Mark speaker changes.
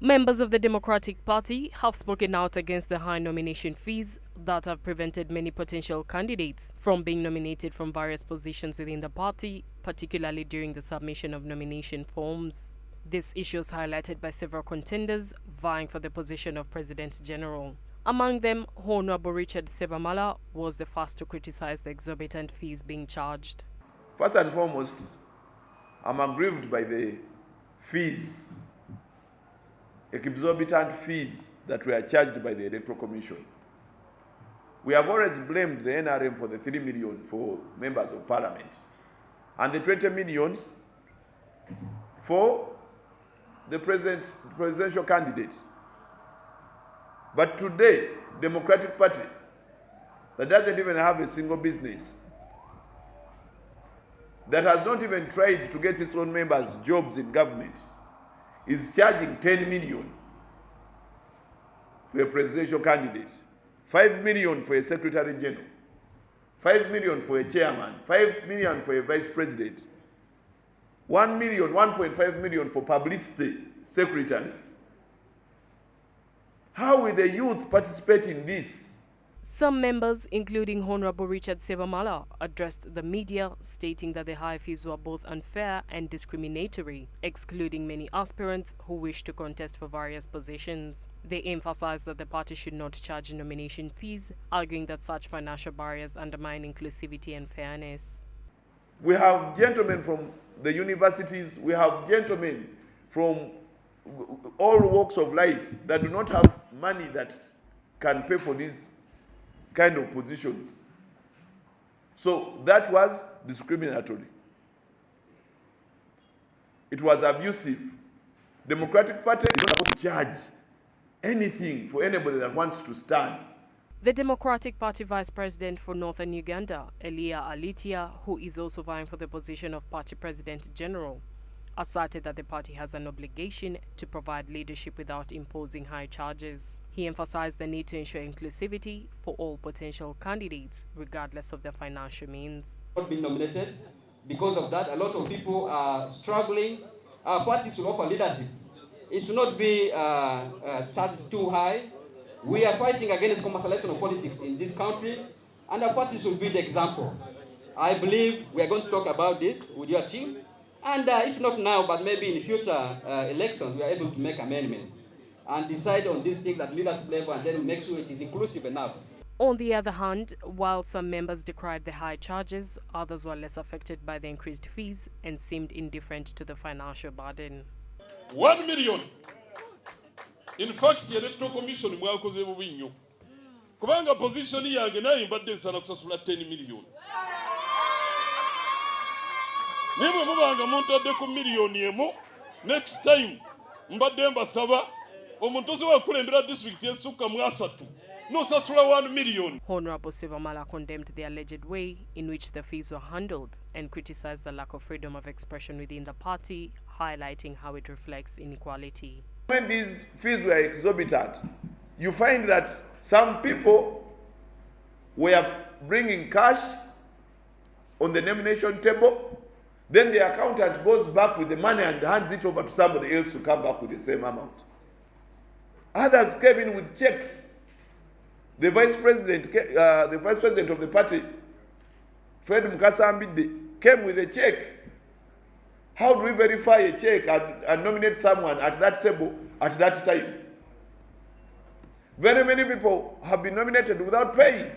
Speaker 1: Members of the Democratic Party have spoken out against the high nomination fees that have prevented many potential candidates from being nominated from various positions within the party, particularly during the submission of nomination forms. This issue is highlighted by several contenders vying for the position of President General. Among them, Honorable Richard Sevamala was the first to criticize the exorbitant fees being charged.
Speaker 2: First and foremost, I'm aggrieved by the fees, exorbitant fees that were charged by the Electoral Commission. We have always blamed the NRM for the 3 million for members of parliament and the 20 million for the presidential candidate. But today, Democratic Party, that doesn't even have a single business, that has not even tried to get its own members jobs in government, is charging 10 million for a presidential candidate, 5 million for a secretary general, 5 million for a chairman, 5 million for a vice president, 1 million, 1.5 million for publicity secretary. How will the youth participate in this?
Speaker 1: Some members, including Honorable Richard Sevamala, addressed the media, stating that the high fees were both unfair and discriminatory, excluding many aspirants who wish to contest for various positions. They emphasized that the party should not charge nomination fees, arguing that such financial barriers undermine inclusivity and fairness.
Speaker 2: We have gentlemen from the universities, we have gentlemen from all walks of life that do not have money that can pay for these kind of positions. So that was discriminatory. It was abusive. Democratic Party is not supposed to charge anything for anybody that wants to stand.
Speaker 1: The Democratic Party Vice President for Northern Uganda, Elia Alitia, who is also vying for the position of Party President General, asserted that the party has an obligation to provide leadership without imposing high charges. He emphasized the need to ensure inclusivity for all potential candidates, regardless of their financial means.
Speaker 3: Not been nominated. Because of that, a lot of people are struggling. Our party should offer leadership. It should not be charged too high. We are fighting against commercialization of politics in this country, and our party should be the example. I believe we are going to talk about this with your team. And if not now, but maybe in future elections, we are able to make amendments and decide on these things at leadership level, and then we make sure it is inclusive enough.
Speaker 1: On the other hand, while some members decried the high charges, others were less affected by the increased fees and seemed indifferent to the financial burden.
Speaker 4: 1 million. In fact, the Electoral Commission mwakoze bubi nnyo. Kubanga position yange nayo mbadde nsana kusasula 10 million. Nimwe mubanga muntadde ku miliyoni emu, next time mbadde mbasaba omuntu ozoba kulembera district y'Ensukka mu asatu n'osasula 1 million.
Speaker 1: Honorable Sevamala condemned the alleged way in which the fees were handled and criticized the lack of freedom of expression within the party, highlighting how it reflects inequality.
Speaker 2: When these fees were exorbitant, you find that some people were bringing cash on the nomination table. Then the accountant goes back with the money and hands it over to somebody else to come back with the same amount. Others came in with checks. The vice president of the party, Fred Mukasambide, came with a check. How do we verify a check and nominate someone at that table at that time? Very many people have been nominated without paying.